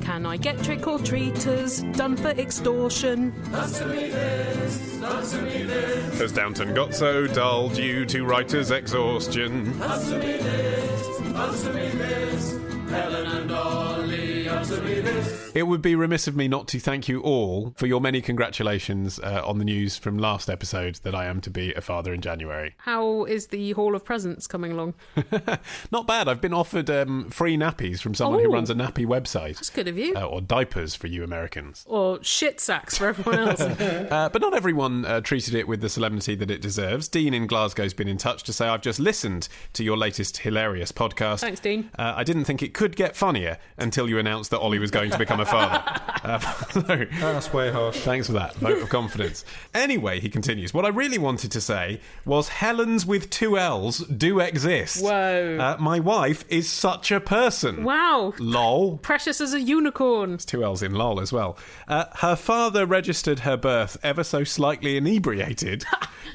Can I get trick-or-treaters done for extortion? Answer me this, answer me this. Has Downton got so dull due to writer's exhaustion? Answer me this, answer me this. Helen and Ollie, answer me this. It would be remiss of me not to thank you all for your many congratulations on the news from last episode that I am to be a father in January. How is the Hall of Presents coming along? Not bad. I've been offered free nappies from someone who runs a nappy website. That's good of you. Or diapers for you Americans. Or shit sacks for everyone else. But not everyone treated it with the solemnity that it deserves. Dean in Glasgow's been in touch to say, I've just listened to your latest hilarious podcast. Thanks, Dean. I didn't think it could get funnier until you announced that Ollie was going to become a father. That's way harsh. Thanks for that. Vote of confidence. Anyway, he continues, what I really wanted to say was Helens with 2 L's do exist. Whoa. My wife is such a person. Wow. Lol. Precious as a unicorn. It's 2 L's in lol as well. Her father registered her birth ever so slightly inebriated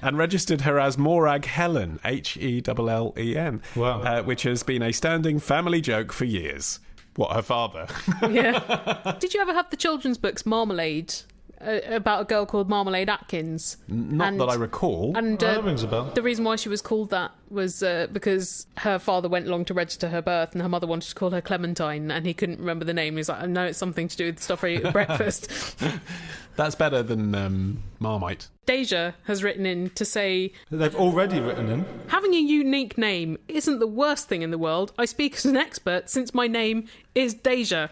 and registered her as Morag Helen, Hellen. Wow. Which has been a standing family joke for years. What, her father? Yeah. Did you ever have the children's books Marmalade? About a girl called Marmalade Atkins. Not that I recall. And that rings a bell. The reason why she was called that was because her father went along to register her birth and her mother wanted to call her Clementine and he couldn't remember the name. He was like, I know it's something to do with the stuff I eat at breakfast. That's better than Marmite. Deja has written in to say... They've already written in. Having a unique name isn't the worst thing in the world. I speak as an expert since my name is Deja.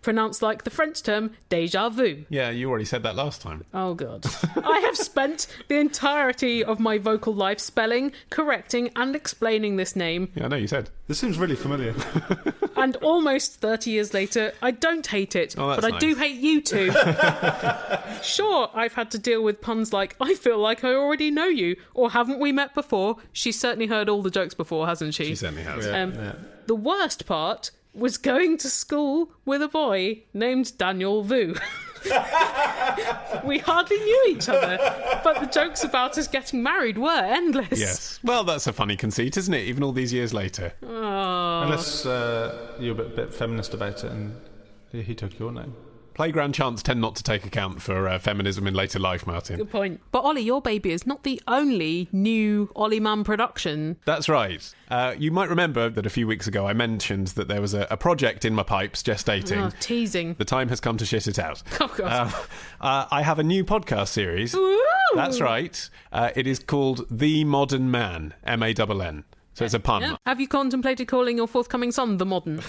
Pronounced like the French term déjà vu. Yeah, you already said that last time. Oh, God. I have spent the entirety of my vocal life spelling, correcting and explaining this name. Yeah, I know you said. This seems really familiar. And almost 30 years later, I don't hate it, but I do hate you two. Sure, I've had to deal with puns like, I feel like I already know you, or haven't we met before? She's certainly heard all the jokes before, hasn't she? She certainly has. The worst part was going to school with a boy named Daniel Vu. We hardly knew each other, but the jokes about us getting married were endless. Yes. Well, that's a funny conceit, isn't it? Even all these years later. Oh. Unless you're a bit feminist about it and he took your name. Playground chants tend not to take account for feminism in later life, Martin. Good point. But Ollie, your baby is not the only new Ollie Man production. That's right. You might remember that a few weeks ago I mentioned that there was a project in my pipes gestating. Oh, teasing. The time has come to shit it out. Oh, God. I have a new podcast series. Ooh. That's right. It is called The Modern Man, M-A-N-N. So it's a pun. Yeah. Have you contemplated calling your forthcoming son The Modern?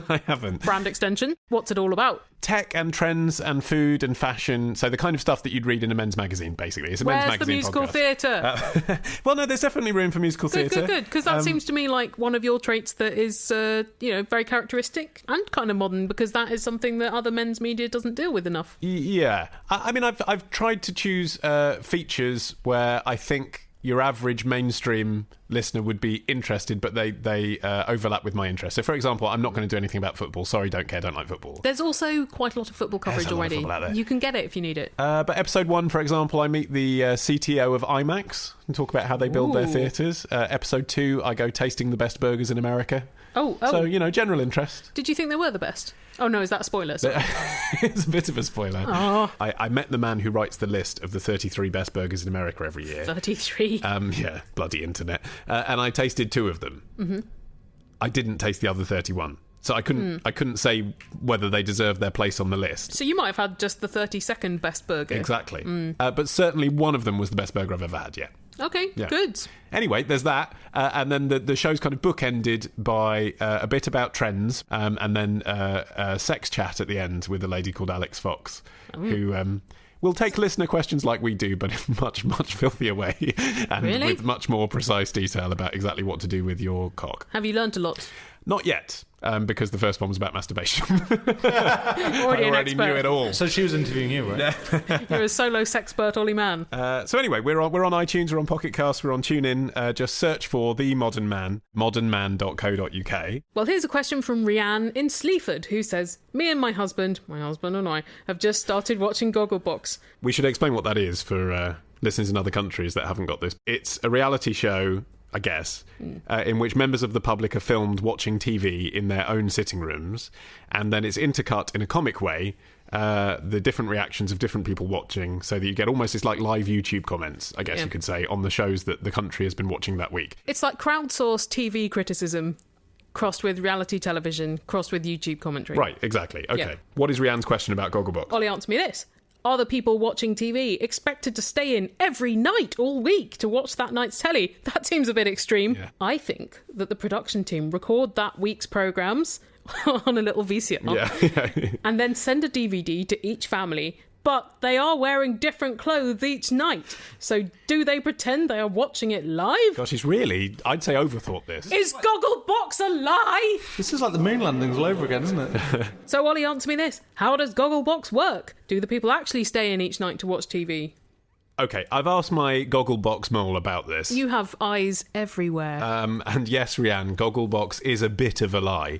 I haven't. Brand extension? What's it all about? Tech and trends and food and fashion. So the kind of stuff that you'd read in a men's magazine, basically. It's a Where's men's magazine the musical podcast. theatre? Well, no, there's definitely room for musical theatre. Good. Because that seems to me like one of your traits that is, very characteristic and kind of modern, because that is something that other men's media doesn't deal with enough. Yeah. I mean, I've tried to choose features where I think your average mainstream listener would be interested, but they overlap with my interests. So, for example, I'm not going to do anything about football. Sorry, don't care, don't like football. There's also quite a lot of football coverage There's a lot of already. football out there. You can get it if you need it. But episode 1, for example, I meet the CTO of IMAX and talk about how they build their theatres. Episode 2, I go tasting the best burgers in America. Oh. So, general interest. Did you think they were the best? Oh, no, is that a spoiler? Sorry. It's a bit of a spoiler. Oh. I met the man who writes the list of the 33 best burgers in America every year. 33. Yeah, bloody internet. And I tasted 2 of them. Mm-hmm. I didn't taste the other 31. So I couldn't say whether they deserved their place on the list. So you might have had just the 32nd best burger. Exactly. But certainly one of them was the best burger I've ever had, yeah. Okay, Yeah. good. Anyway, there's that. And then the show's kind of bookended by a bit about trends and then a sex chat at the end with a lady called Alex Fox, who will take listener questions like we do, but in much, much filthier way. And Really? with much more precise detail about exactly what to do with your cock. Have you learnt a lot? Not yet, because the first one was about masturbation. Already I already knew it all. So she was interviewing you, right? You're a solo sexpert, Ollie Man. So anyway, we're on iTunes, we're on Pocket Cast, we're on TuneIn. Just search for The Modern Man, modernman.co.uk. Well, here's a question from Rianne in Sleaford, who says, me and my husband and I, have just started watching Gogglebox. We should explain what that is for listeners in other countries that haven't got this. It's a reality show I guess, in which members of the public are filmed watching TV in their own sitting rooms, and then it's intercut in a comic way, the different reactions of different people watching, so that you get almost, it's like live YouTube comments, I guess you could say, on the shows that the country has been watching that week. It's like crowdsourced TV criticism crossed with reality television, crossed with YouTube commentary. Right, exactly. Okay. Yeah. What is Rianne's question about Gogglebox? Ollie, answer me this. Are the people watching TV expected to stay in every night all week to watch that night's telly? That seems a bit extreme. Yeah. I think that the production team record that week's programmes on a little VCR and then send a DVD to each family, but they are wearing different clothes each night. So do they pretend they are watching it live? Gosh, he's really, I'd say, overthought this. Is Gogglebox a lie? This is like the moon landings all over again, isn't it? So Ollie, answer me this. How does Gogglebox work? Do the people actually stay in each night to watch TV? Okay, I've asked my Gogglebox mole about this. You have eyes everywhere. And yes, Rianne, Gogglebox is a bit of a lie.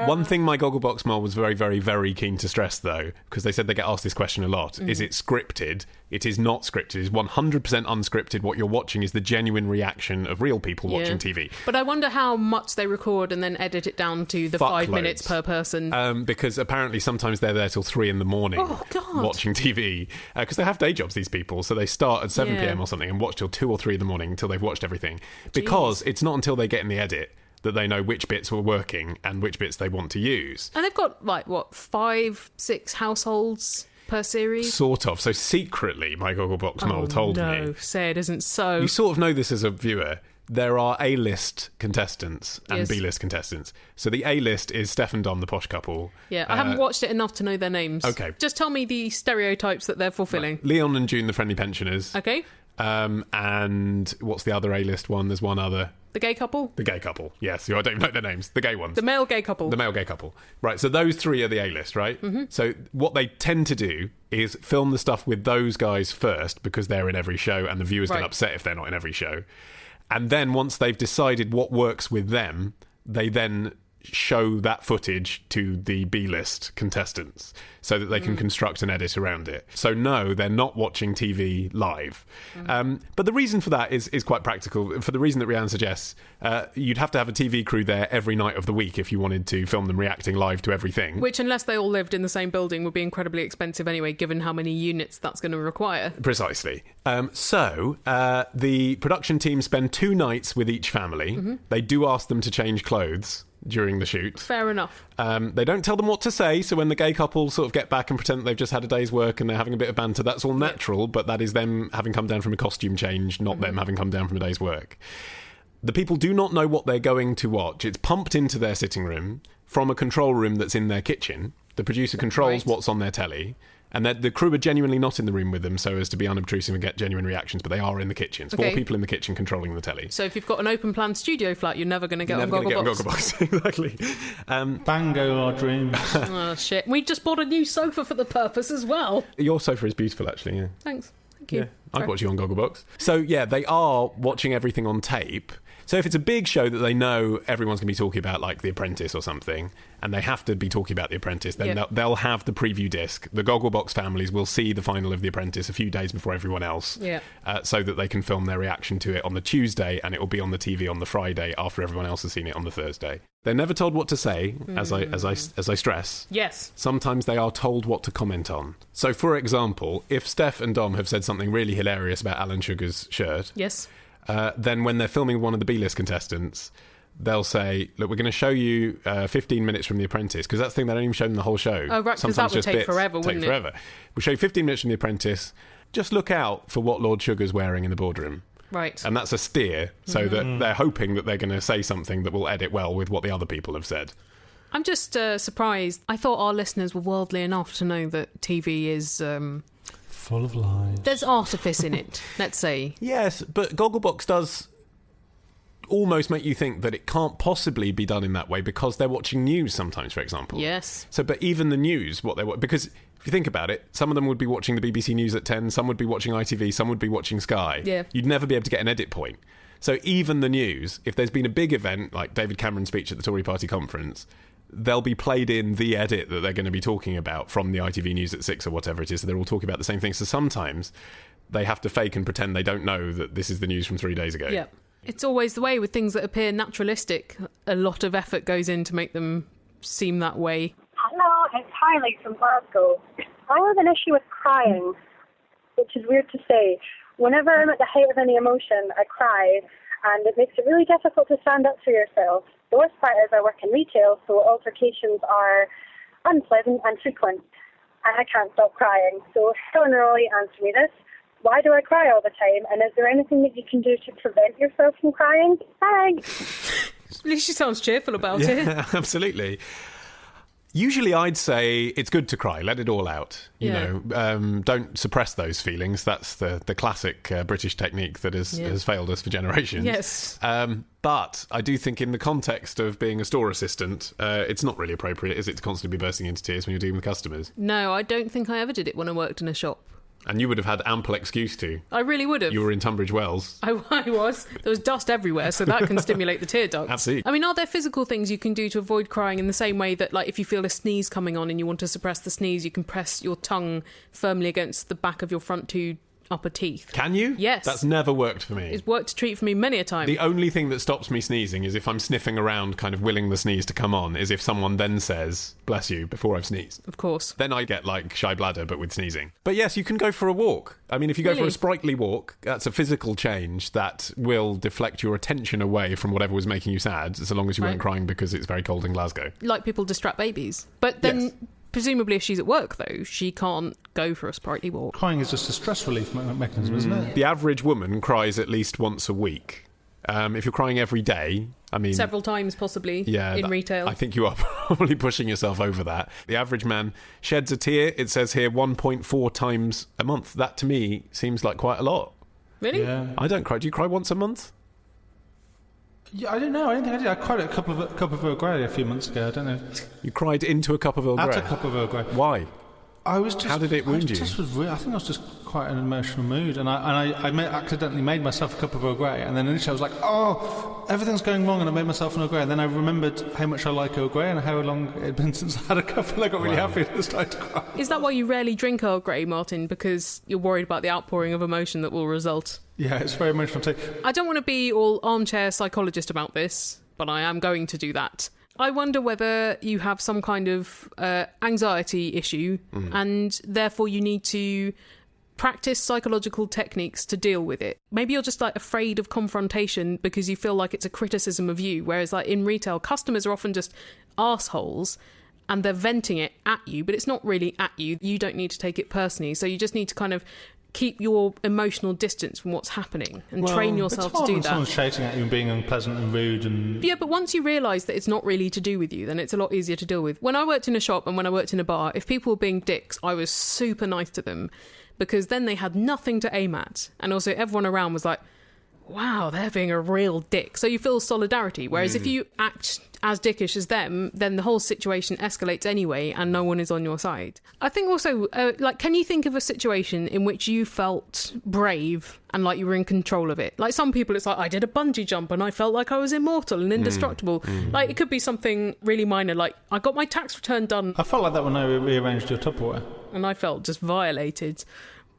One thing my Gogglebox mole was very, very, very keen to stress, though, because they said they get asked this question a lot, is it scripted? It is not scripted. It is 100% unscripted. What you're watching is the genuine reaction of real people watching TV. But I wonder how much they record and then edit it down to the 5 minutes per person. Because apparently sometimes they're there till 3 a.m. watching TV. Because they have day jobs, these people. So they start at 7 p.m. or something and watch till 2 or 3 in the morning until they've watched everything. Because it's not until they get in the edit that they know which bits were working and which bits they want to use. And they've got, 5, 6 households per series? Sort of. So secretly, my Gogglebox mole told me... No, say it isn't so. You sort of know this as a viewer. There are A-list contestants and B-list contestants. So the A-list is Steph and Dom, the posh couple. Yeah, I haven't watched it enough to know their names. Okay. Just tell me the stereotypes that they're fulfilling. Right. Leon and June, the friendly pensioners. Okay. And what's the other A-list one? There's one other. The gay couple? The gay couple, yes. I don't even know their names. The gay ones. The male gay couple. The male gay couple. Right, so those 3 are the A-list, right? Mm-hmm. So what they tend to do is film the stuff with those guys first because they're in every show and the viewers get upset if they're not in every show. And then once they've decided what works with them, they then show that footage to the B-list contestants so that they can construct an edit around it. So no, they're not watching TV live. But the reason for that is quite practical. For the reason that Rianne suggests, you'd have to have a TV crew there every night of the week if you wanted to film them reacting live to everything. Which, unless they all lived in the same building, would be incredibly expensive anyway, given how many units that's going to require. Precisely. So the production team spend 2 nights with each family. They do ask them to change clothes during the shoot. Fair enough. They don't tell them what to say, so when the gay couple sort of get back and pretend that they've just had a day's work and they're having a bit of banter, that's all natural, but that is them having come down from a costume change, not them having come down from a day's work. The people do not know what they're going to watch. It's pumped into their sitting room from a control room that's in their kitchen. The producer controls what's on their telly. And the crew are genuinely not in the room with them so as to be unobtrusive and get genuine reactions, but they are in the kitchen. It's 4 people in the kitchen controlling the telly. So if you've got an open plan studio flat, you're never going to get on Gogglebox. Exactly. Bango our dreams. Oh, shit. We just bought a new sofa for the purpose as well. Your sofa is beautiful, actually, yeah. Thanks. Thank you. Yeah, I'd watch you on Gogglebox. So, yeah, they are watching everything on tape. So if it's a big show that they know everyone's going to be talking about, like The Apprentice or something, and they have to be talking about The Apprentice, then they'll have the preview disc. The Gogglebox families will see the final of The Apprentice a few days before everyone else, so that they can film their reaction to it on the Tuesday, and it will be on the TV on the Friday after everyone else has seen it on the Thursday. They're never told what to say, as I stress. Yes. Sometimes they are told what to comment on. So, for example, if Steph and Dom have said something really hilarious about Alan Sugar's shirt... Yes. Then when they're filming one of the B-list contestants, they'll say, look, we're going to show you 15 minutes from The Apprentice, because that's the thing, they don't even show them the whole show. Oh, right, because that would take forever, wouldn't it? We'll show you 15 minutes from The Apprentice. Just look out for what Lord Sugar's wearing in the boardroom. Right. And that's a steer, so that they're hoping that they're going to say something that will edit well with what the other people have said. I'm just surprised. I thought our listeners were worldly enough to know that TV is... full of lies. There's artifice in it, let's say. Yes, but Gogglebox does almost make you think that it can't possibly be done in that way because they're watching news sometimes, for example. Yes. So, but even the news, because if you think about it, some of them would be watching the BBC News at 10, some would be watching ITV, some would be watching Sky. Yeah. You'd never be able to get an edit point. So even the news, if there's been a big event like David Cameron's speech at the Tory Party conference, they'll be played in the edit that they're going to be talking about from the ITV News at 6 or whatever it is. So they're all talking about the same thing. So sometimes they have to fake and pretend they don't know that this is the news from 3 days ago. Yeah. It's always the way with things that appear naturalistic. A lot of effort goes in to make them seem that way. Hello, it's Harley from Glasgow. I have an issue with crying, which is weird to say. Whenever I'm at the height of any emotion, I cry, and it makes it really difficult to stand up for yourself. The worst part is I work in retail, so altercations are unpleasant and frequent, and I can't stop crying. So, Helen and Ollie, answer me this. Why do I cry all the time? And is there anything that you can do to prevent yourself from crying? Thanks. At least she sounds cheerful about it. Yeah, absolutely. Usually I'd say it's good to cry, let it all out. You know, don't suppress those feelings. That's the classic British technique that has failed us for generations. Yes. But I do think in the context of being a store assistant, it's not really appropriate, is it, to constantly be bursting into tears when you're dealing with customers? No, I don't think I ever did it when I worked in a shop. And you would have had ample excuse to. I really would have. You were in Tunbridge Wells. I was. There was dust everywhere, so that can stimulate the tear ducts. Absolutely. I mean, are there physical things you can do to avoid crying in the same way that, like, if you feel a sneeze coming on and you want to suppress the sneeze, you can press your tongue firmly against the back of your front two upper teeth? Can you? Yes. That's never worked for me. It's worked a treat for me many a time. The only thing that stops me sneezing is if I'm sniffing around, kind of willing the sneeze to come on, is if someone then says, bless you, before I've sneezed. Of course. Then I get like shy bladder, but with sneezing. But yes, you can go for a walk. I mean, if you go for a sprightly walk, that's a physical change that will deflect your attention away from whatever was making you sad, so long as you weren't crying because it's very cold in Glasgow. Like people distract babies. But then... Yes. Presumably, if she's at work, though, she can't go for a sprightly walk. Crying is just a stress relief mechanism, isn't it? The average woman cries at least once a week. If you're crying every day, I mean... Several times, possibly, in retail. I think you are probably pushing yourself over that. The average man sheds a tear, it says here, 1.4 times a month. That, to me, seems like quite a lot. Really? Yeah. I don't cry. Do you cry once a month? Yeah, I don't know. I don't think I did. I cried at a cup of Earl Grey a few months ago. I don't know. You cried into a cup of Earl Grey? At a cup of Earl Grey. Why? I was just... How did it wound you? I think I was just quite an emotional mood, and I accidentally made myself a cup of Earl Grey, and then initially I was like, oh, everything's going wrong, and I made myself an Earl Grey, and then I remembered how much I like Earl Grey and how long it had been since I had a cup, and I got really happy and started to cry. Is that why you rarely drink Earl Grey, Martin? Because you're worried about the outpouring of emotion that will result? Yeah, it's very emotional too. I don't want to be all armchair psychologist about this, but I am going to do that. I wonder whether you have some kind of anxiety issue and therefore you need to practice psychological techniques to deal with it. Maybe you're just like afraid of confrontation because you feel like it's a criticism of you, whereas like in retail, customers are often just arseholes and they're venting it at you, but it's not really at you. You don't need to take it personally. So you just need to kind of keep your emotional distance from what's happening and train yourself to do that. Someone's shouting at you and being unpleasant and rude and... Yeah, but once you realise that it's not really to do with you, then it's a lot easier to deal with. When I worked in a shop and when I worked in a bar, if people were being dicks, I was super nice to them because then they had nothing to aim at. And also everyone around was like, wow, they're being a real dick. So you feel solidarity. Whereas if you act as dickish as them, then the whole situation escalates anyway and no one is on your side. I think also, can you think of a situation in which you felt brave and like you were in control of it? Like some people, it's like, I did a bungee jump and I felt like I was immortal and indestructible. Like it could be something really minor, like I got my tax return done. I felt like that when I rearranged your Tupperware. And I felt just violated.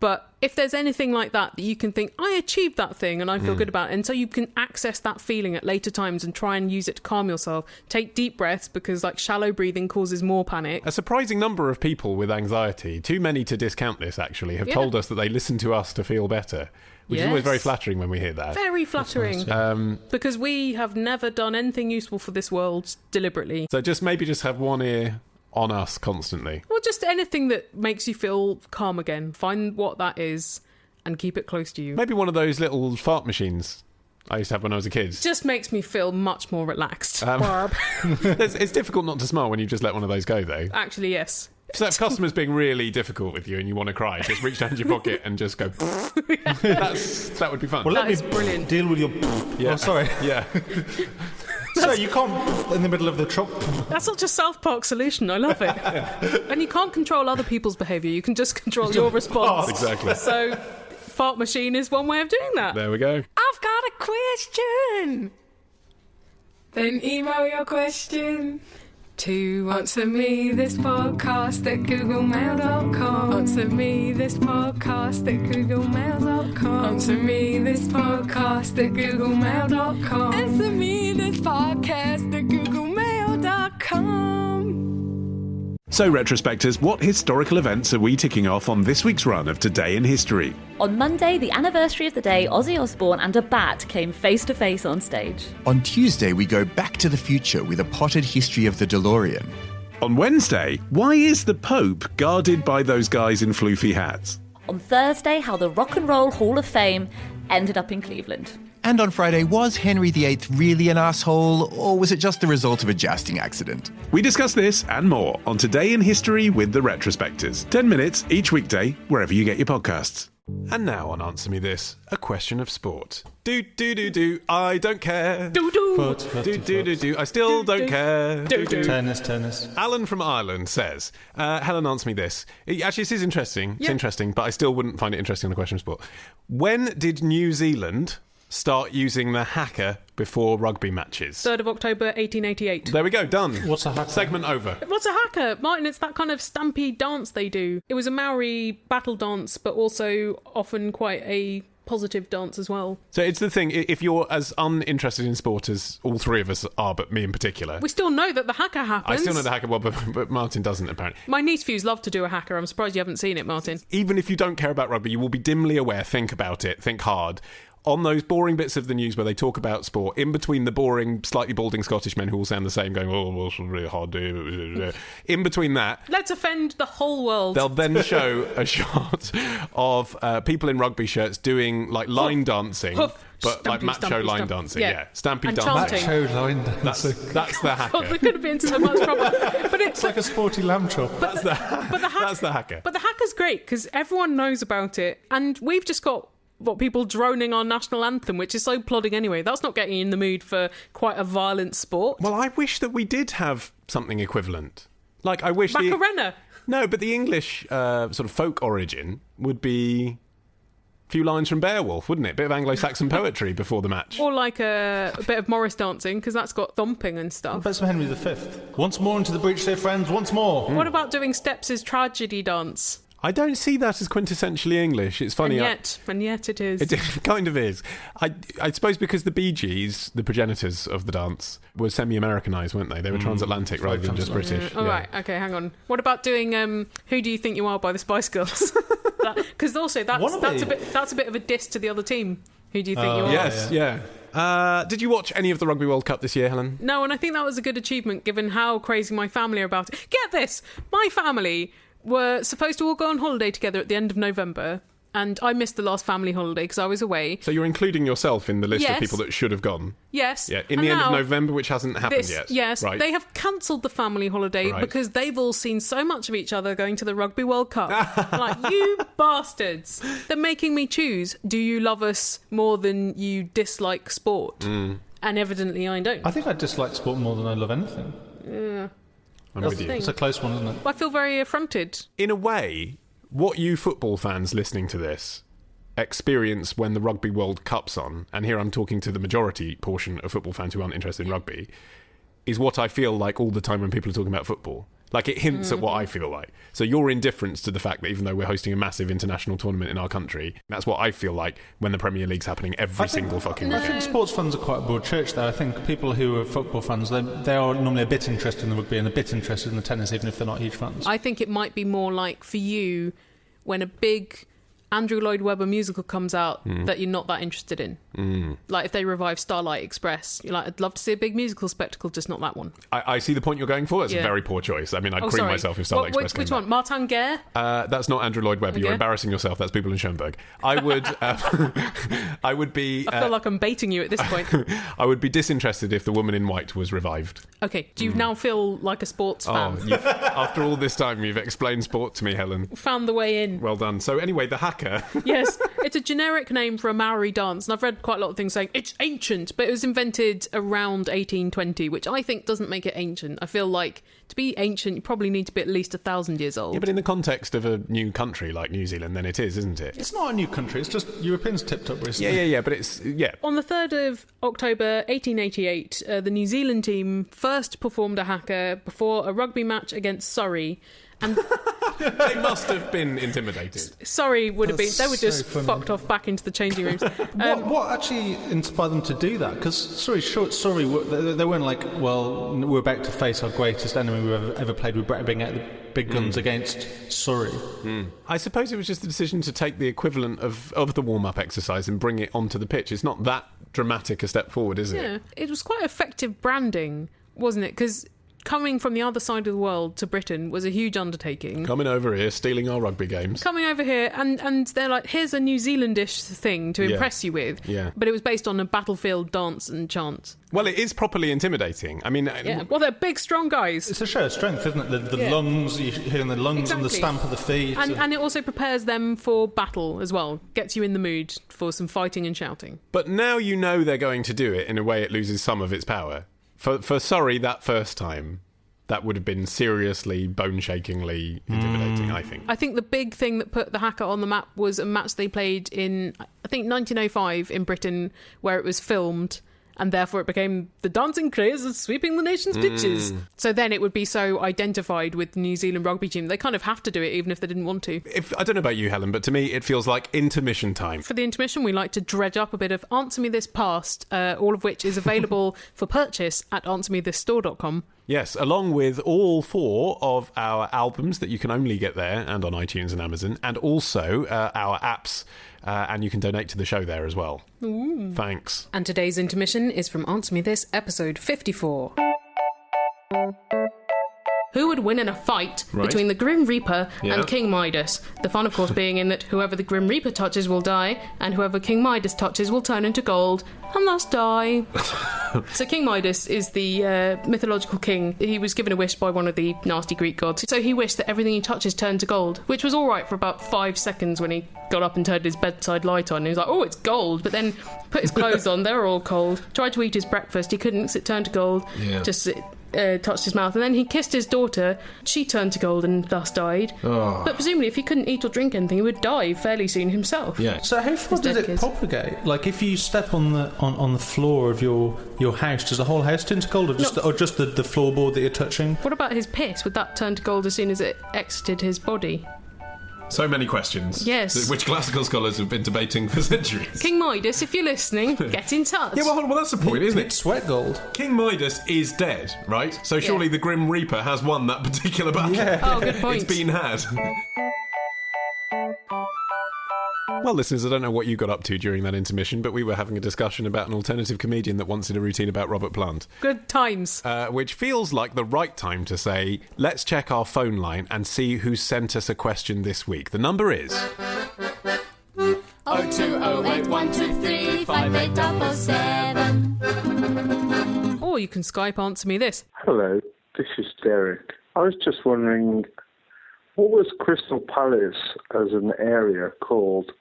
But if there's anything like that you can think, I achieved that thing and I feel good about it, and so you can access that feeling at later times and try and use it to calm yourself. Take deep breaths because like shallow breathing causes more panic. A surprising number of people with anxiety, too many to discount this actually, have told us that they listen to us to feel better. Which is always very flattering when we hear that. Very flattering. Nice. Because we have never done anything useful for this world deliberately. So just have one ear on us constantly. Or just anything that makes you feel calm again. Find what that is and keep it close to you. Maybe one of those little fart machines I used to have when I was a kid. Just makes me feel much more relaxed. It's difficult not to smile when you just let one of those go, though. Actually, yes. So if customers being really difficult with you and you want to cry, just reach down to your pocket and just go... That would be fun. Well, let me brilliant. Deal with your... Yeah. Oh, sorry. Yeah. So you can't in the middle of the truck. That's such a South Park solution. I love it. And you can't control other people's behaviour. You can just control your response. Exactly. So fart machine is one way of doing that. There we go. I've got a question. Then email your question To answer me this podcast at googlemail.com. Answer me this podcast at googlemail.com. Answer me this podcast at googlemail.com. Answer me this podcast at googlemail.com. So, retrospectors, what historical events are we ticking off on this week's run of Today in History? On Monday, the anniversary of the day Ozzy Osbourne and a bat came face to face on stage. On Tuesday, we go back to the future with a potted history of the DeLorean. On Wednesday, why is the Pope guarded by those guys in floofy hats? On Thursday, how the Rock and Roll Hall of Fame ended up in Cleveland. And on Friday, was Henry VIII really an asshole, or was it just the result of a jousting accident? We discuss this and more on Today in History with the Retrospectors. 10 minutes each weekday, wherever you get your podcasts. And now on Answer Me This, a question of sport. Do, I don't care. Do. Do, I still don't care. Do. Tennis. Alan from Ireland says, Helen, answer me this. Actually, this is interesting. It's interesting, but I still wouldn't find it interesting on a question of sport. When did New Zealand start using the haka before rugby matches? 3rd of October 1888. There we go, done. What's a haka? Segment over. What's a haka? Martin, it's that kind of stampede dance they do. It was a Maori battle dance, but also often quite a positive dance as well. So it's the thing, if you're as uninterested in sport as all three of us are, but me in particular. We still know that the haka happens. I still know the haka well, but Martin doesn't, apparently. My niece-fews love to do a haka. I'm surprised you haven't seen it, Martin. Even if you don't care about rugby, you will be dimly aware, think about it, think hard. On those boring bits of the news where they talk about sport, in between the boring, slightly balding Scottish men who all sound the same, going, oh, well, it's a really hard day. In between that... Let's offend the whole world. They'll then show a shot of people in rugby shirts doing, like, line dancing. Hoof. But Stampy, like macho line dancing, yeah. Stampy and dancing. chanting. Macho line dancing. That's the haka. God, they could have been so much trouble. But It's like a sporty lamb chop. That's the haka. But the haka's great because everyone knows about it, and we've just got people droning our national anthem, which is so plodding anyway. That's not getting you in the mood for quite a violent sport. Well, I wish that we did have something equivalent. Like, I wish Macarena. No, but the English sort of folk origin would be a few lines from Beowulf, wouldn't it? Bit of Anglo-Saxon poetry before the match. Or like a bit of Morris dancing, because that's got thumping and stuff. That's from Henry V. Once more into the breach, dear friends, once more. What about doing Steps' tragedy dance? I don't see that as quintessentially English. It's funny. And yet it is. It kind of is. I suppose because the Bee Gees, the progenitors of the dance, were semi-Americanised, weren't they? They were transatlantic rather than just British. All right, okay, hang on. What about doing Who Do You Think You Are by the Spice Girls? Because also that's a bit of a diss to the other team. Who do you think you are? Yes, yeah. Did you watch any of the Rugby World Cup this year, Helen? No, and I think that was a good achievement given how crazy my family are about it. Get this! My family were supposed to all go on holiday together at the end of November, and I missed the last family holiday because I was away. So you're including yourself in the list Yes. of people that should have gone? Yes. Yeah, in the end of November, which hasn't happened yet. Yes, right. They have cancelled the family holiday Right. because they've all seen so much of each other going to the Rugby World Cup. Like, you bastards. They're making me choose, do you love us more than you dislike sport? And evidently I don't. I think I dislike sport more than I love anything. Yeah. I'm That's with the you. thing. It's a close one, isn't it? I feel very affronted. In a way, what you football fans listening to this experience when the Rugby World Cup's on, and here I'm talking to the majority portion of football fans who aren't interested in rugby, is what I feel like all the time when people are talking about football. Like, it hints at what I feel like. So your indifference to the fact that even though we're hosting a massive international tournament in our country, that's what I feel like when the Premier League's happening every single fucking I week. think sports fans are quite a broad church there. I think people who are football fans, they are normally a bit interested in the rugby and a bit interested in the tennis, even if they're not huge fans. I think it might be more like for you when a big Andrew Lloyd Webber musical comes out that you're not that interested in. Like if they revive Starlight Express, you're like, I'd love to see a big musical spectacle, just not that one. I see the point you're going for. It's a very poor choice. I mean, I'd cream myself if Starlight Express came Which back. one? Martin Guerre? That's not Andrew Lloyd Webber. Okay. You're embarrassing yourself. That's people in Schoenberg. I would I would be... I feel like I'm baiting you at this point. I would be disinterested if The Woman in White was revived. Okay, do you now feel like a sports fan? After all this time, you've explained sport to me, Helen. Found the way in. Well done. So anyway, the haka. Yes, it's a generic name for a Maori dance, and I've read quite a lot of things saying it's ancient, but it was invented around 1820, which I think doesn't make it ancient. I feel like to be ancient, you probably need to be at least 1,000 years old. Yeah, but in the context of a new country like New Zealand, then it is, isn't it? It's not a new country, it's just Europeans tipped up recently. Yeah, but it's, On the 3rd of October 1888, the New Zealand team first performed a haka before a rugby match against Surrey. And they must have been intimidated. Surrey would have been... They were just so funny. fucked off back into the changing rooms. What actually inspired them to do that? Because Surrey, they weren't like, well, we're about to face our greatest enemy we've ever played. We're about to bring out the big guns against Surrey. I suppose it was just the decision to take the equivalent of the warm-up exercise and bring it onto the pitch. It's not that dramatic a step forward, is it? Yeah, it was quite effective branding, wasn't it? Because coming from the other side of the world to Britain was a huge undertaking. Coming over here, stealing our rugby games. Coming over here, and they're like, here's a New Zealandish thing to impress you with. Yeah. But it was based on a battlefield dance and chant. Well, it is properly intimidating. I mean... Yeah. Well, they're big, strong guys. It's a show of strength, isn't it? The lungs, you're hearing the lungs and the stamp of the feet. And it also prepares them for battle as well. Gets you in the mood for some fighting and shouting. But now you know they're going to do it in a way it loses some of its power. For Surrey, that first time, that would have been seriously, bone-shakingly intimidating, I think. I think the big thing that put the haka on the map was a match they played in, I think, 1905 in Britain, where it was filmed, and therefore it became the dancing craze of sweeping the nation's pitches. So then it would be so identified with the New Zealand rugby team. They kind of have to do it, even if they didn't want to. I don't know about you, Helen, but to me it feels like intermission time. For the intermission, we like to dredge up a bit of Answer Me This Past, all of which is available for purchase at answermethisstore.com. Yes, along with all 4 of our albums that you can only get there and on iTunes and Amazon, and also our apps, and you can donate to the show there as well. Ooh. Thanks. And today's intermission is from Answer Me This, episode 54. Who would win in a fight between the Grim Reaper and King Midas? The fun, of course, being in that whoever the Grim Reaper touches will die, and whoever King Midas touches will turn into gold, and thus die. So King Midas is the mythological king. He was given a wish by one of the nasty Greek gods. So he wished that everything he touches turned to gold, which was all right for about 5 seconds when he got up and turned his bedside light on. And he was like, oh, it's gold. But then put his clothes on, they were all cold. Tried to eat his breakfast, he couldn't because it turned to gold. Yeah. Just touched his mouth, and then he kissed his daughter. She turned to gold and thus died. But presumably if he couldn't eat or drink anything, he would die fairly soon himself. Yeah. So how far does it propagate? Like if you step on the floor of your house, does the whole house turn to gold, or just the floorboard that you're touching? What about his piss? Would that turn to gold as soon as it exited his body? So many questions. Yes. Which classical scholars have been debating for centuries. King Midas, if you're listening, get in touch. Yeah, well, that's the point, isn't it? Sweat gold. King Midas is dead, right? So surely the Grim Reaper has won that particular battle. Yeah. Oh, good point. It's been had. Well, listeners, I don't know what you got up to during that intermission, but we were having a discussion about an alternative comedian that once did a routine about Robert Plant. Good times. Which feels like the right time to say, let's check our phone line and see who sent us a question this week. The number is... 02081235877. Or you can Skype Answer Me This. Hello, this is Derek. I was just wondering, what was Crystal Palace as an area called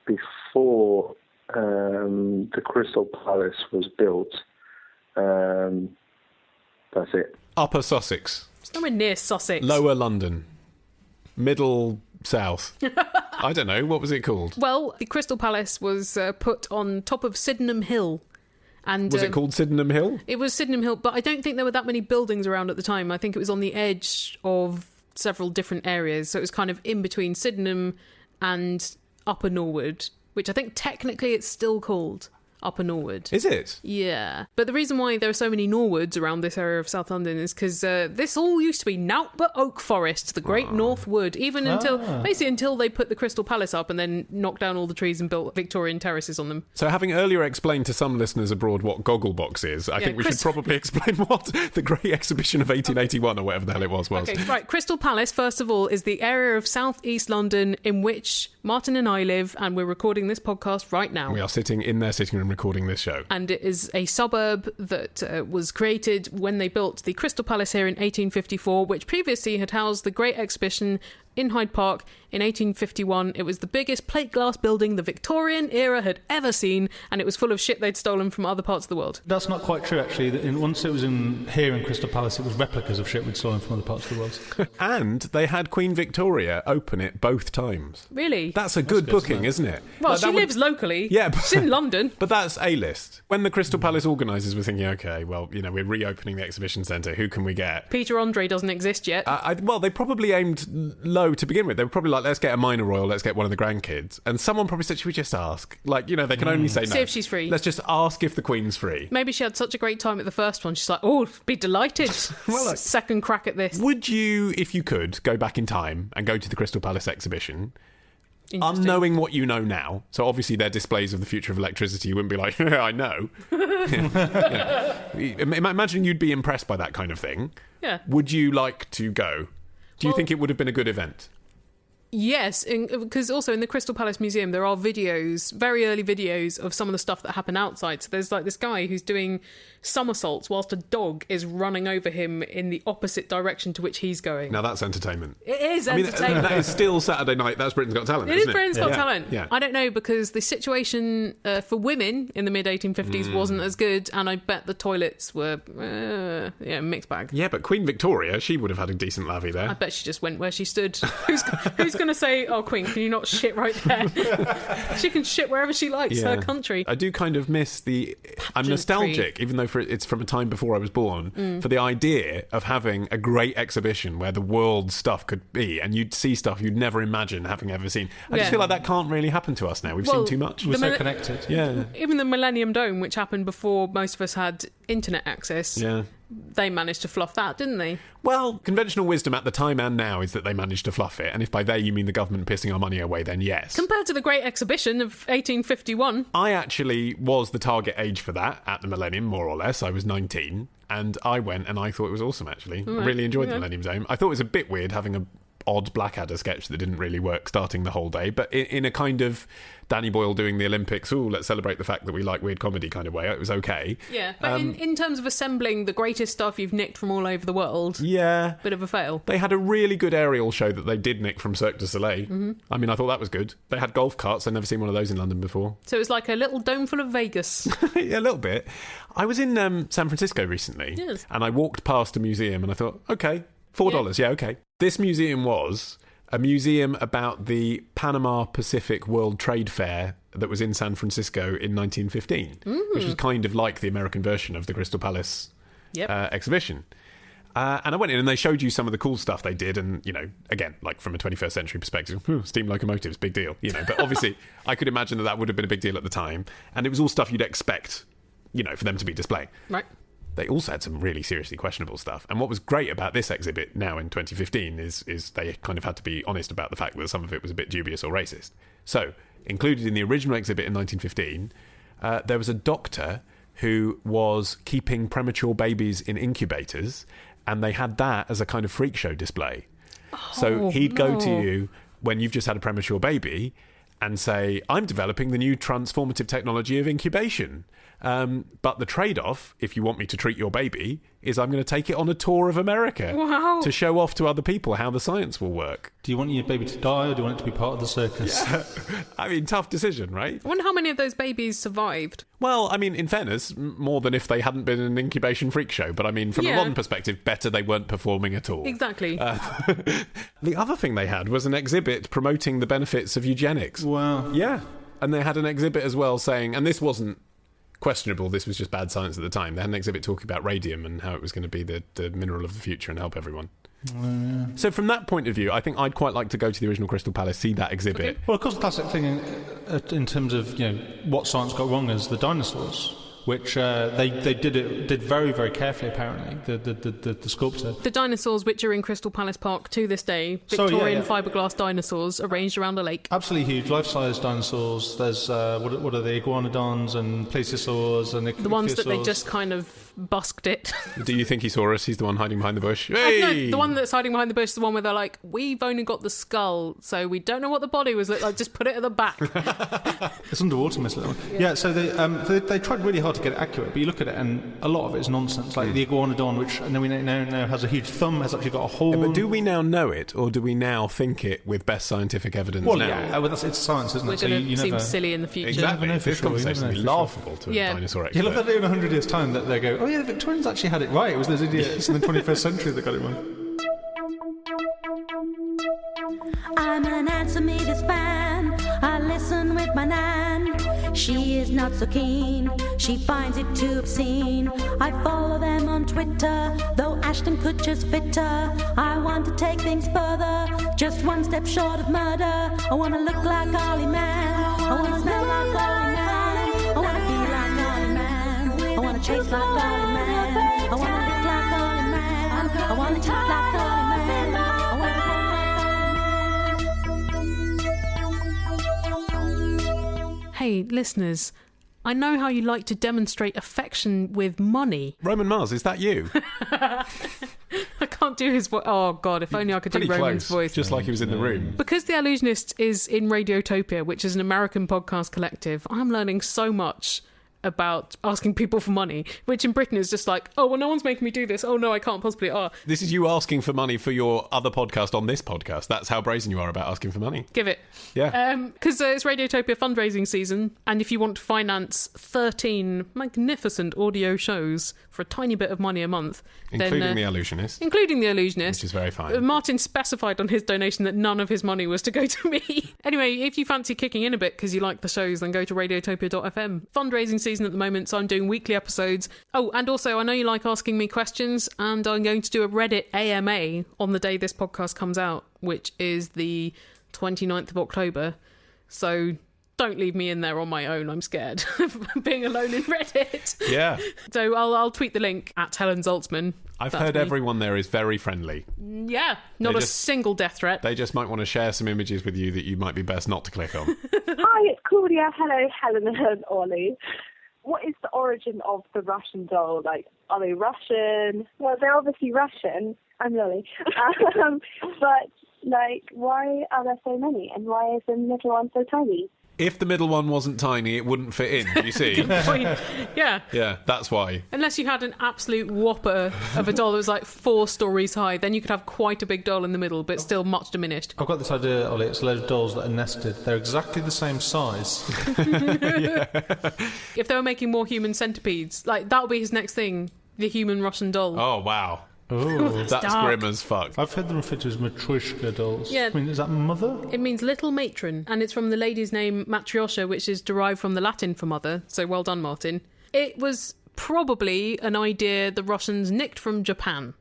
before the Crystal Palace was built? That's it. Upper Sussex. It's nowhere near Sussex. Lower London. Middle South. I don't know. What was it called? Well, the Crystal Palace was put on top of Sydenham Hill. And was it called Sydenham Hill? It was Sydenham Hill, but I don't think there were that many buildings around at the time. I think it was on the edge of several different areas. So it was kind of in between Sydenham and Upper Norwood, which I think technically it's still called Upper Norwood. Is it? Yeah. But the reason why there are so many Norwoods around this area of South London is because this all used to be naught but oak forest, the Great North Wood, even until they put the Crystal Palace up and then knocked down all the trees and built Victorian terraces on them. So having earlier explained to some listeners abroad what Gogglebox is, I think we should probably explain what the Great Exhibition of 1881 or whatever the hell it was. Okay, right. Crystal Palace, first of all, is the area of South East London in which Martin and I live, and we're recording this podcast right now. We are sitting in their sitting room recording this show. And it is a suburb that was created when they built the Crystal Palace here in 1854, which previously had housed the Great Exhibition in Hyde Park in 1851. It was the biggest plate glass building the Victorian era had ever seen, and it was full of shit they'd stolen from other parts of the world. That's not quite true, actually. Once it was here in Crystal Palace, it was replicas of shit we'd stolen from other parts of the world. And they had Queen Victoria open it both times. Really? That's a good booking, isn't it? Well, she lives locally. Yeah, she's in London. But that's A-list. When the Crystal Palace organisers were thinking, OK, well, we're reopening the exhibition centre, who can we get? Peter Andre doesn't exist yet. Well, they probably aimed low to begin with. They were probably like, let's get a minor royal, let's get one of the grandkids. And someone probably said, should we just ask? Like, they can only say no. See if she's free. Let's just ask if the Queen's free. Maybe she had such a great time at the first one. She's like, oh, be delighted. Well, second crack at this. Would you, if you could, go back in time and go to the Crystal Palace exhibition, unknowing what you know now? So obviously they're displays of the future of electricity. You wouldn't be like, I know. Imagine you'd be impressed by that kind of thing. Yeah. Would you like to go? Do you think it would have been a good event? Yes, because also in the Crystal Palace Museum there are videos, very early videos of some of the stuff that happened outside. So there's like this guy who's doing somersaults whilst a dog is running over him in the opposite direction to which he's going. Now that's entertainment. It is entertainment. That is still Saturday night. That's Britain's Got Talent, It isn't is Britain's Got Talent. Yeah. I don't know, because the situation for women in the mid-1850s wasn't as good, and I bet the toilets were mixed bag. Yeah, but Queen Victoria, she would have had a decent lavvy there. I bet she just went where she stood. Who's going to say, oh, Queen, can you not shit right there? She can shit wherever she likes, her country. I do kind of miss I'm nostalgic, even though it's from a time before I was born, for the idea of having a great exhibition where the world stuff could be, and you'd see stuff you'd never imagine having ever seen. I just feel like that can't really happen to us now. We've seen too much. We're so connected. Yeah. Even the Millennium Dome, which happened before most of us had internet access, they managed to fluff that, didn't they? Well, conventional wisdom at the time and now is that they managed to fluff it, and if by they you mean the government pissing our money away, then yes. Compared to the Great Exhibition of 1851. I actually was the target age for that at the Millennium, more or less. I was 19, and I went and I thought it was awesome, actually. I really enjoyed the Millennium Dome. I thought it was a bit weird having a odd Blackadder sketch that didn't really work starting the whole day, but in a kind of Danny Boyle doing the Olympics, let's celebrate the fact that we like weird comedy kind of way, it was okay. Yeah, but in terms of assembling the greatest stuff you've nicked from all over the world, bit of a fail. They had a really good aerial show that they did nick from Cirque du Soleil. I mean, I thought that was good. They had golf carts. I'd never seen one of those in London before. So it was like a little dome full of Vegas. Yeah, a little bit. I was in San Francisco recently, and I walked past a museum and I thought, okay, $4, okay. This museum was a museum about the Panama Pacific World Trade Fair that was in San Francisco in 1915, which was kind of like the American version of the Crystal Palace exhibition. And I went in and they showed you some of the cool stuff they did, and, again, like from a 21st century perspective, steam locomotives, big deal, but obviously I could imagine that would have been a big deal at the time, and it was all stuff you'd expect, for them to be displaying. Right. They also had some really seriously questionable stuff. And what was great about this exhibit now in 2015 is they kind of had to be honest about the fact that some of it was a bit dubious or racist. So, included in the original exhibit in 1915, there was a doctor who was keeping premature babies in incubators, and they had that as a kind of freak show display. So he'd go to you when you've just had a premature baby and say, I'm developing the new transformative technology of incubation. But the trade-off, if you want me to treat your baby, is I'm going to take it on a tour of America to show off to other people how the science will work. Do you want your baby to die, or do you want it to be part of the circus? Yeah. I mean, tough decision, right? I wonder how many of those babies survived. Well, I mean, in fairness, more than if they hadn't been an incubation freak show. But I mean, from a modern perspective, better they weren't performing at all. Exactly. The other thing they had was an exhibit promoting the benefits of eugenics. Wow. Yeah. And they had an exhibit as well saying, and this wasn't questionable, this was just bad science at the time. They had an exhibit talking about radium and how it was going to be the mineral of the future and help everyone. So from that point of view, I think I'd quite like to go to the original Crystal Palace, see that exhibit. Okay. Well, of course, the classic thing in terms of what science got wrong is the dinosaurs, which they did very, very carefully, apparently, the sculptor. The dinosaurs which are in Crystal Palace Park to this day, Victorian fiberglass dinosaurs arranged around a lake. Absolutely huge, life-size dinosaurs. There's, what are they, iguanodons and plesiosaurs and the ones that they just kind of busked it. Do you think he saw us? He's the one hiding behind the bush. Hey! No, the one that's hiding behind the bush is the one where they're like, we've only got the skull, so we don't know what the body was like, just put it at the back. It's underwater, Miss Little. Yeah, so they tried really hard to get it accurate, but you look at it and a lot of it is nonsense. Like the iguanodon, which and then we now know has a huge thumb, has actually got a hole. But do we now know it, or do we now think it with best scientific evidence now? Yeah, well, it's science, isn't it? We're going to seem silly in the future. Exactly. This conversation would be laughable to a dinosaur expert. You'll love that in 100 years' time that they go, oh yeah, the Victorians actually had it right. It was those idiots in the 21st century that got it wrong. I'm an Answer Me This fan. I listen with my nan. She is not so keen. She finds it too obscene. I follow them on Twitter, though Ashton Kutcher's fitter. I want to take things further, just one step short of murder. I want to look like Ollie Man. I want to smell like Ollie Man. I want to be like Ollie Man. I want to taste like Ollie Man. I want to look like Ollie Man. I want to talk like Ollie Man. Hey, listeners, I know how you like to demonstrate affection with money. Roman Mars, is that you? I can't do his voice. Oh, God, if only I could do Roman's voice. Just like he was in the room. Because The Allusionist is in Radiotopia, which is an American podcast collective, I'm learning so much about asking people for money, which in Britain is just like, oh, well, no one's making me do this. Oh, no, I can't possibly. This is you asking for money for your other podcast on this podcast. That's how brazen you are about asking for money. Give it. Yeah. Because it's Radiotopia fundraising season, and if you want to finance 13 magnificent audio shows for a tiny bit of money a month... Including The Allusionist. Including The Allusionist. Which is very fine. Martin specified on his donation that none of his money was to go to me. Anyway, if you fancy kicking in a bit because you like the shows, then go to radiotopia.fm. Fundraising season at the moment, so I'm doing weekly episodes. Oh, and also I know you like asking me questions, and I'm going to do a Reddit AMA on the day this podcast comes out, which is the 29th of October. So don't leave me in there on my own. I'm scared of being alone in Reddit. Yeah. So I'll tweet the link at Helen Zaltzman. I've heard everyone there is very friendly. Yeah, not a single death threat. They just might want to share some images with you that you might be best not to click on. Hi, it's Claudia. Hello, Helen and Ollie. What is the origin of the Russian doll? Like, are they Russian? Well, they're obviously Russian. I'm Lily. But, like, why are there so many? And why is the middle one so tiny? If the middle one wasn't tiny, it wouldn't fit in, you see. Good point. Yeah. Yeah, that's why. Unless you had an absolute whopper of a doll that was like 4 stories high, then you could have quite a big doll in the middle, but still much diminished. I've got this idea, Ollie. It's a load of dolls that are nested. They're exactly the same size. If they were making more human centipedes, like, that would be his next thing, the human Russian doll. Oh, wow. Oh, that's dark. Grim as fuck. I've heard them referred to as Matryoshka dolls. Yeah. I mean, is that mother? It means little matron, and it's from the lady's name Matryoshka, which is derived from the Latin for mother, so well done, Martin. It was probably an idea the Russians nicked from Japan.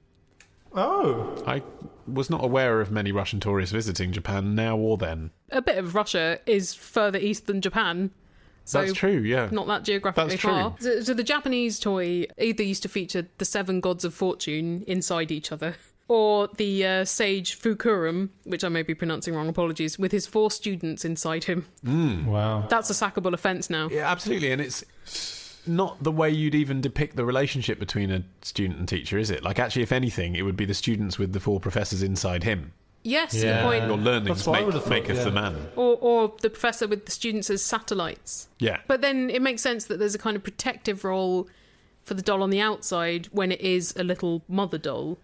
Oh. I was not aware of many Russian tourists visiting Japan now or then. A bit of Russia is further east than Japan. So that's true, yeah. Not that geographically far. So the Japanese toy either used to feature the 7 gods of fortune inside each other, or the sage Fukurum, which I may be pronouncing wrong, apologies, with his 4 students inside him. Wow. That's a sackable offence now. Yeah, absolutely, and it's not the way you'd even depict the relationship between a student and teacher, is it? Like, actually, if anything, it would be the students with the 4 professors inside him. Yes, to the point. Your learnings maketh the man. Or the professor with the students as satellites. Yeah. But then it makes sense that there's a kind of protective role for the doll on the outside when it is a little mother doll.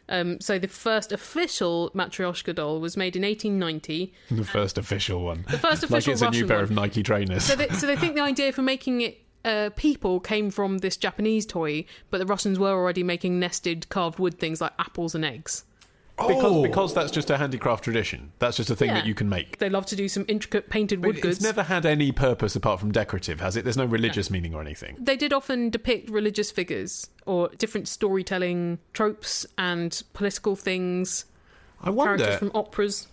So the first official Matryoshka doll was made in 1890. The first official one. The first official like it's Russian a new pair one. of Nike trainers. So they think the idea for making it people came from this Japanese toy, but the Russians were already making nested carved wood things like apples and eggs. Because that's just a handicraft tradition. That's just a thing that you can make. They love to do some intricate painted wood goods. It's never had any purpose apart from decorative, has it? There's no religious meaning or anything. They did often depict religious figures or different storytelling tropes and political things. I wonder, characters from operas.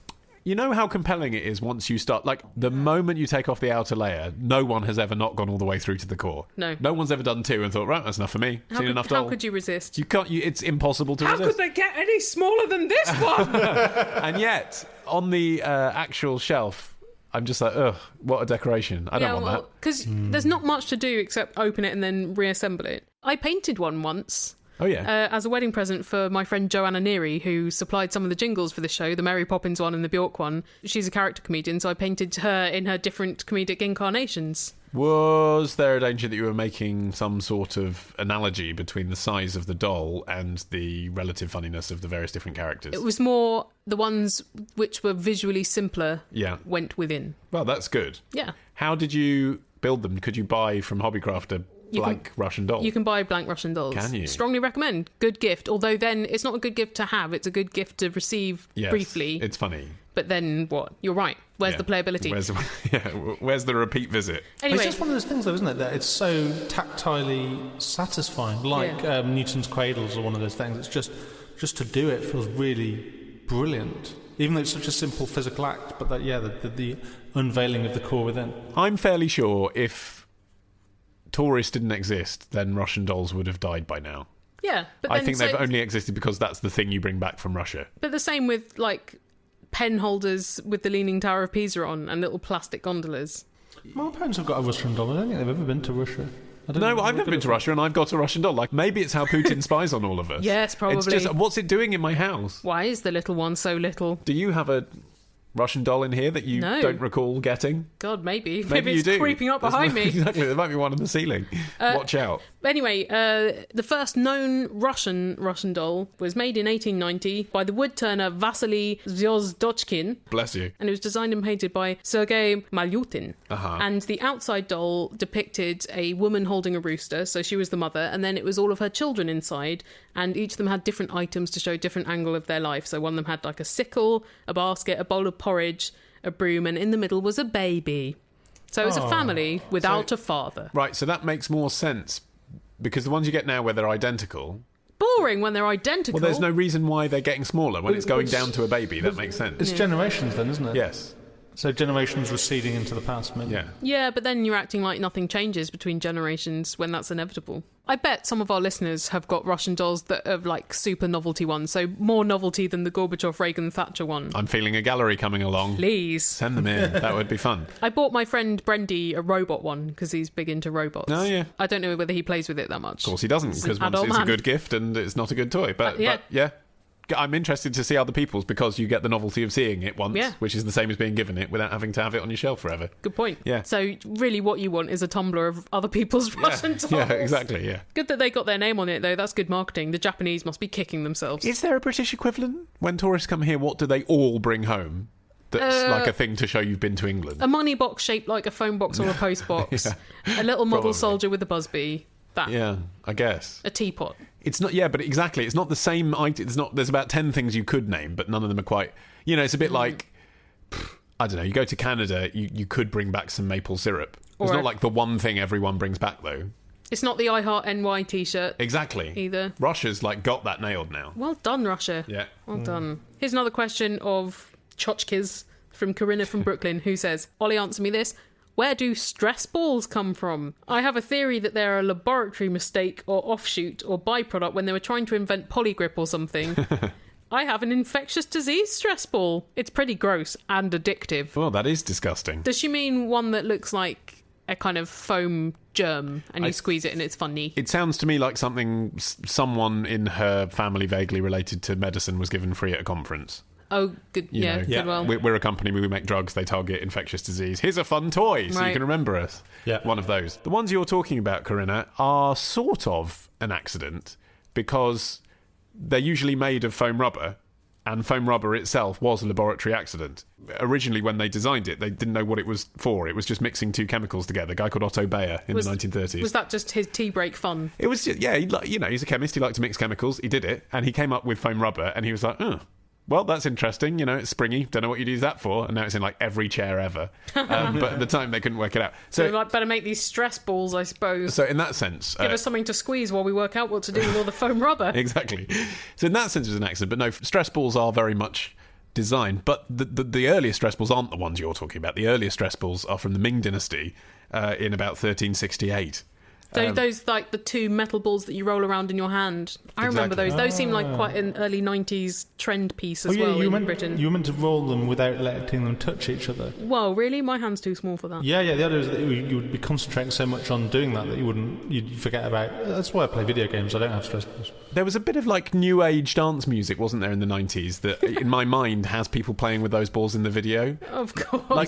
You know how compelling it is once you start... Like, the moment you take off the outer layer, no one has ever not gone all the way through to the core. No. No one's ever done 2 and thought, right, that's enough for me. Seen enough doll. How could you resist? You can't... it's impossible to resist. How could they get any smaller than this one? And yet, on the actual shelf, I'm just like, ugh, what a decoration. I don't want that. Because there's not much to do except open it and then reassemble it. I painted one once. Oh, yeah. As a wedding present for my friend Joanna Neary, who supplied some of the jingles for the show, the Mary Poppins one and the Bjork one. She's a character comedian, so I painted her in her different comedic incarnations. Was there a danger that you were making some sort of analogy between the size of the doll and the relative funniness of the various different characters? It was more the ones which were visually simpler went within. Well, that's good. Yeah. How did you build them? Could you buy from Hobbycraft a blank Russian doll? You can buy blank Russian dolls. Can you? Strongly recommend. Good gift. Although then it's not a good gift to have, it's a good gift to receive briefly. It's funny. But then what? You're right. Where's the playability? Where's the repeat visit? Anyway. It's just one of those things, though, isn't it? That it's so tactilely satisfying. Like Newton's Cradles or one of those things. It's just to do it feels really brilliant. Even though it's such a simple physical act. But the unveiling of the core within. I'm fairly sure if Taurus didn't exist, then Russian dolls would have died by now. Yeah. But I think they've only existed because that's the thing you bring back from Russia. But the same with, like, pen holders with the Leaning Tower of Pisa on and little plastic gondolas. My parents have got a Russian doll. I don't think they've ever been to Russia. No, I've never been to Russia and I've got a Russian doll. Like, maybe it's how Putin spies on all of us. Yes, probably. It's just, what's it doing in my house? Why is the little one so little? Do you have a Russian doll in here that you don't recall getting? God, maybe. Maybe it's you do. Creeping up behind me. Exactly, there might be one on the ceiling. Watch out. Anyway, the first known Russian doll was made in 1890 by the woodturner Vasily Zvozdochkin. Bless you. And it was designed and painted by Sergei Malyutin. Uh-huh. And the outside doll depicted a woman holding a rooster, so she was the mother, and then it was all of her children inside, and each of them had different items to show a different angle of their life. So one of them had like a sickle, a basket, a bowl of porridge, a broom, and in the middle was a baby. So it was a family without a father. Right, so that makes more sense. Because the ones you get now where they're identical... Boring when they're identical. Well, there's no reason why they're getting smaller. When it's going down to a baby, that makes sense. It's generations then, isn't it? Yes. So generations receding into the past, maybe. Yeah, but then you're acting like nothing changes between generations when that's inevitable. I bet some of our listeners have got Russian dolls that are like super novelty ones, so more novelty than the Gorbachev, Reagan, Thatcher one. I'm feeling a gallery coming along. Please. Send them in. That would be fun. I bought my friend Brendy a robot one because he's big into robots. Oh, yeah. I don't know whether he plays with it that much. Of course he doesn't, because once it's a good gift and it's not a good toy. But yeah. I'm interested to see other people's because you get the novelty of seeing it once, which is the same as being given it without having to have it on your shelf forever. Good point. Yeah. So really what you want is a tumbler of other people's Russian dolls. Yeah, exactly, yeah. Good that they got their name on it, though. That's good marketing. The Japanese must be kicking themselves. Is there a British equivalent? When tourists come here, what do they all bring home? That's like a thing to show you've been to England. A money box shaped like a phone box or a post box. A little model soldier with a busby. That. Yeah, I guess. A teapot. It's not, but exactly. It's not the same item. There's about 10 things you could name, but none of them are quite, it's a bit like, I don't know, you go to Canada, you could bring back some maple syrup. It's not like the one thing everyone brings back, though. It's not the I Heart NY t-shirt. Exactly. Either. Russia's got that nailed now. Well done, Russia. Yeah. Well done. Here's another question of Chochkiz from Corinna from Brooklyn, who says, Ollie, answer me this. Where do stress balls come from? I have a theory that they're a laboratory mistake or offshoot or byproduct when they were trying to invent polygrip or something. I have an infectious disease stress ball. It's pretty gross and addictive. Well, that is disgusting. Does she mean one that looks like a kind of foam germ and you squeeze it and it's funny? It sounds to me like something someone in her family vaguely related to medicine was given free at a conference. Oh, good. Good well. We're a company, we make drugs, they target infectious disease. Here's a fun toy, so you can remember us. Yeah. One of those. The ones you're talking about, Corinna, are sort of an accident because they're usually made of foam rubber, and foam rubber itself was a laboratory accident. Originally, when they designed it, they didn't know what it was for. It was just mixing two chemicals together. A guy called Otto Bayer in the 1930s. Was that just his tea break fun? It was, he's a chemist. He liked to mix chemicals. He did it, and he came up with foam rubber, and he was like, well, that's interesting. It's springy. Don't know what you'd use that for. And now it's in every chair ever. But at the time, they couldn't work it out. So better make these stress balls, I suppose. So in that sense... Give us something to squeeze while we work out what to do with all the foam rubber. Exactly. So in that sense, it was an accident. But no, stress balls are very much designed. But the earliest stress balls aren't the ones you're talking about. The earliest stress balls are from the Ming Dynasty in about 1368. Those the two metal balls that you roll around in your hand. I remember those. Those seem like quite an early 90s trend piece as well in Britain. You were meant to roll them without letting them touch each other. Well, really? My hand's too small for that. Yeah. The other is that you would be concentrating so much on doing that you'd forget about... That's why I play video games. I don't have stress balls. There was a bit of like new age dance music, wasn't there, in the 90s that in my mind has people playing with those balls in the video? Of course. Are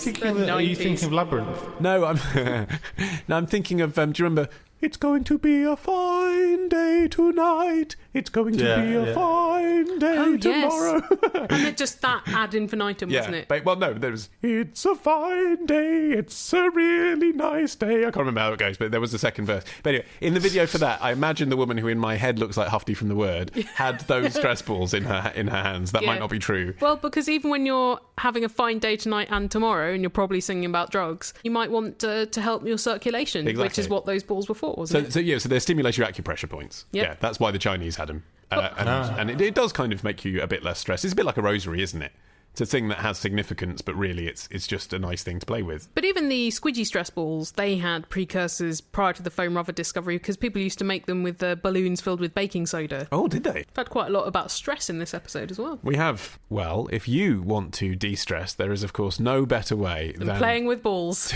you thinking of Labyrinth? No, I'm thinking of, do you remember, it's going to be a fine day tonight. It's going to be a fine day tomorrow. Yes. And it just that ad infinitum, wasn't it? Well, no, there was, it's a fine day. It's a really nice day. I can't remember how it goes, but there was the second verse. But anyway, in the video for that, I imagine the woman who in my head looks like Huffy from The Word had those stress balls in her hands. That might not be true. Well, because even when you're having a fine day tonight and tomorrow, and you're probably singing about drugs, you might want to help your circulation, which is what those balls were for, wasn't it? So they stimulate your acupressure points. Yep. Yeah, that's why the Chinese had them. And it does kind of make you a bit less stressed. It's a bit like a rosary, isn't it? It's a thing that has significance, but really it's just a nice thing to play with. But even the squidgy stress balls, they had precursors prior to the foam rubber discovery, because people used to make them with balloons filled with baking soda. Oh, did they? We've had quite a lot about stress in this episode as well. We have. Well, if you want to de-stress, there is, of course, no better way than playing with balls.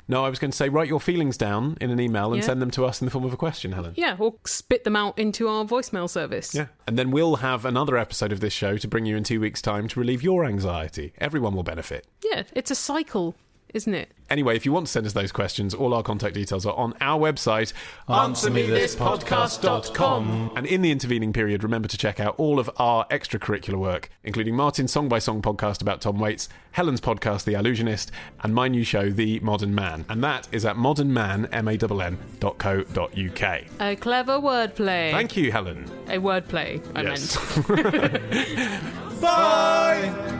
No, I was going to say, write your feelings down in an email and send them to us in the form of a question, Helen. Yeah, or spit them out into our voicemail service. Yeah, and then we'll have another episode of this show to bring you in 2 weeks' time to relieve your anxiety. Everyone will benefit. Yeah, it's a cycle, isn't it? Anyway, if you want to send us those questions, all our contact details are on our website, AnswerMeThisPodcast.com. And in the intervening period, remember to check out all of our extracurricular work, including Martin's Song by Song podcast about Tom Waits, Helen's podcast, The Allusionist, and my new show, The Modern Man. And that is at modernman.co.uk. A clever wordplay. Thank you, Helen. A wordplay, I meant. Bye!